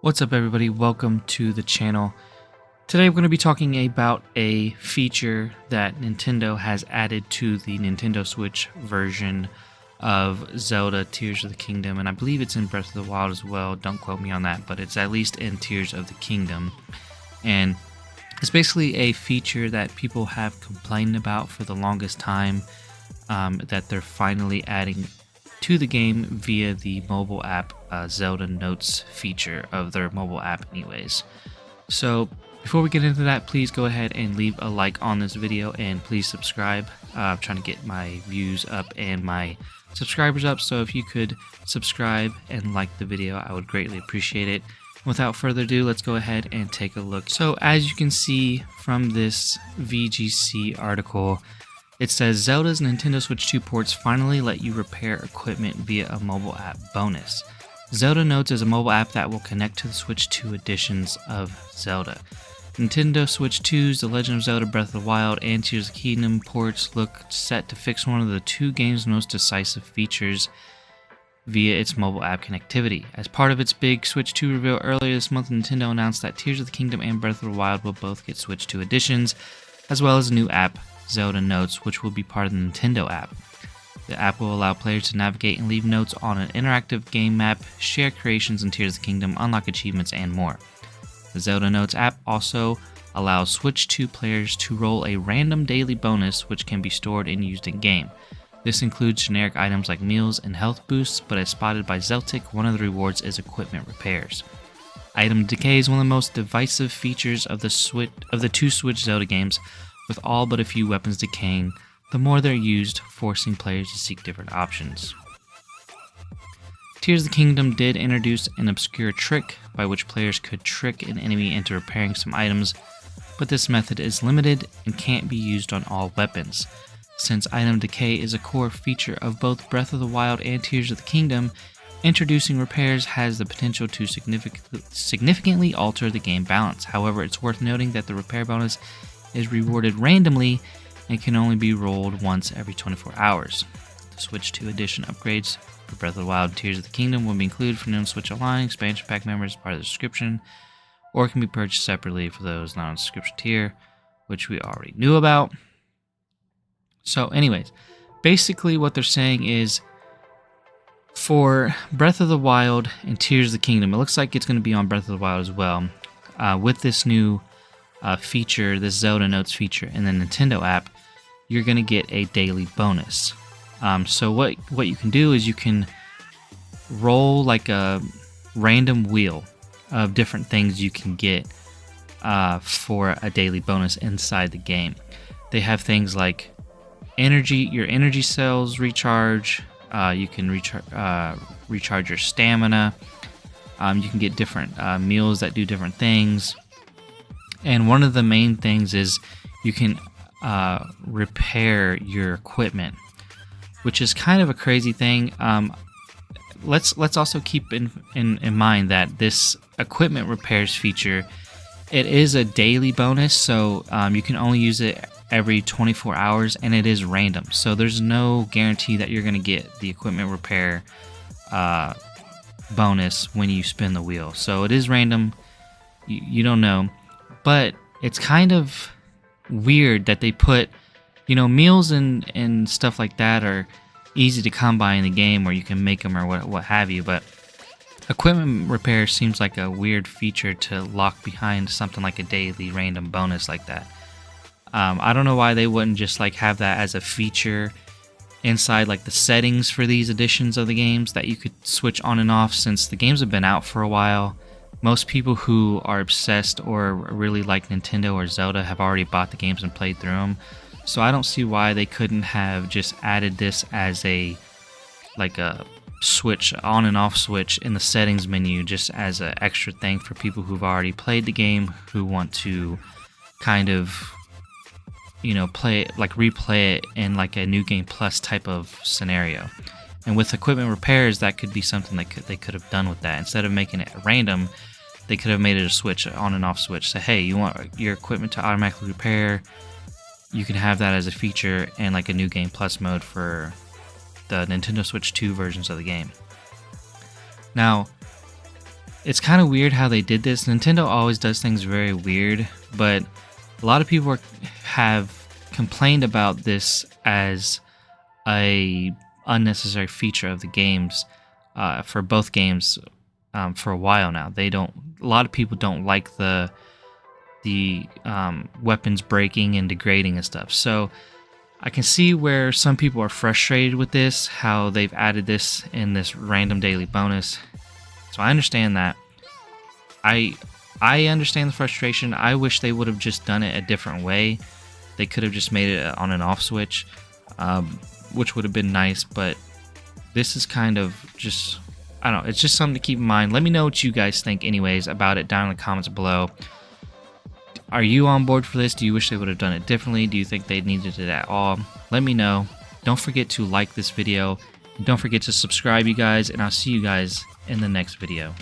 What's up everybody, welcome to the channel. Today we're going to be talking about a feature that Nintendo has added to the Nintendo Switch version of Zelda Tears of the Kingdom, and I believe it's in Breath of the Wild as well, don't quote me on that, but it's at least in Tears of the Kingdom. And it's basically a feature that people have complained about for the longest time, that they're finally adding to the game via the mobile app Zelda Notes feature of their mobile app anyways. So before we get into that, please go ahead and leave a like on this video and please subscribe. I'm trying to get my views up and my subscribers up, so if you could subscribe and like the video, I would greatly appreciate it. Without further ado, let's go ahead and take a look. So as you can see from this VGC article, it says Zelda's Nintendo Switch 2 ports finally let you repair equipment via a mobile app bonus. Zelda Notes is a mobile app that will connect to the Switch 2 editions of Zelda. Nintendo Switch 2's The Legend of Zelda Breath of the Wild and Tears of the Kingdom ports look set to fix one of the two game's most decisive features via its mobile app connectivity. As part of its big Switch 2 reveal earlier this month, Nintendo announced that Tears of the Kingdom and Breath of the Wild will both get Switch 2 editions, as well as a new app, Zelda Notes, which will be part of the Nintendo app. The app will allow players to navigate and leave notes on an interactive game map, share creations in Tears of the Kingdom, unlock achievements, and more. The Zelda Notes app also allows Switch 2 players to roll a random daily bonus which can be stored and used in-game. This includes generic items like meals and health boosts, but as spotted by Zeltic, one of the rewards is equipment repairs. Item decay is one of the most divisive features of the two Switch Zelda games, with all but a few weapons decaying the more they're used, forcing players to seek different options. Tears of the Kingdom did introduce an obscure trick by which players could trick an enemy into repairing some items, but this method is limited and can't be used on all weapons. Since item decay is a core feature of both Breath of the Wild and Tears of the Kingdom, introducing repairs has the potential to significantly alter the game balance. However, it's worth noting that the repair bonus is rewarded randomly and can only be rolled once every 24 hours. The Switch 2 edition upgrades for Breath of the Wild and Tears of the Kingdom will be included for Nintendo Switch Online expansion pack members as part of the subscription, or can be purchased separately for those not on the subscription tier, which we already knew about. So anyways, basically what they're saying is for Breath of the Wild and Tears of the Kingdom, it looks like it's going to be on Breath of the Wild as well, with this new feature, this Zelda Notes feature in the Nintendo app, you're going to get a daily bonus. So what you can do is you can roll like a random wheel of different things you can get for a daily bonus inside the game. They have things like your energy cells recharge, you can recharge your stamina, you can get different meals that do different things. And one of the main things is you can repair your equipment, which is kind of a crazy thing. Let's also keep in mind that this equipment repairs feature, it is a daily bonus, so you can only use it every 24 hours, and it is random. So there's no guarantee that you're going to get the equipment repair bonus when you spin the wheel. So it is random. You don't know. But it's kind of weird that they put, meals and stuff like that are easy to come by in the game, or you can make them or what have you. But equipment repair seems like a weird feature to lock behind something like a daily random bonus like that. I don't know why they wouldn't just like have that as a feature inside like the settings for these editions of the games that you could switch on and off, since the games have been out for a while. Most people who are obsessed or really like Nintendo or Zelda have already bought the games and played through them. So I don't see why they couldn't have just added this as a switch, on and off switch in the settings menu, just as an extra thing for people who've already played the game, who want to kind of, replay it in like a New Game Plus type of scenario. And with equipment repairs, that could be something that they could have done with that. Instead of making it random, they could have made it a switch, an on and off switch. So hey, you want your equipment to automatically repair, you can have that as a feature and like a New Game Plus mode for the Nintendo Switch 2 versions of the game. Now, it's kind of weird how they did this. Nintendo always does things very weird, but a lot of people have complained about this as a unnecessary feature of the games for both games for a while now. A lot of people don't like the weapons breaking and degrading and stuff. So I can see where some people are frustrated with this, how they've added this in this random daily bonus. So I understand that. I understand the frustration. I wish they would have just done it a different way. They could have just made it on and off switch, which would have been nice, but this is kind of just, I don't know, it's just something to keep in mind. Let me know what you guys think anyways about it down in the comments below. Are you on board for this? Do you wish they would have done it differently? Do you think they needed it at all? Let me know. Don't forget to like this video. And don't forget to subscribe, you guys, and I'll see you guys in the next video.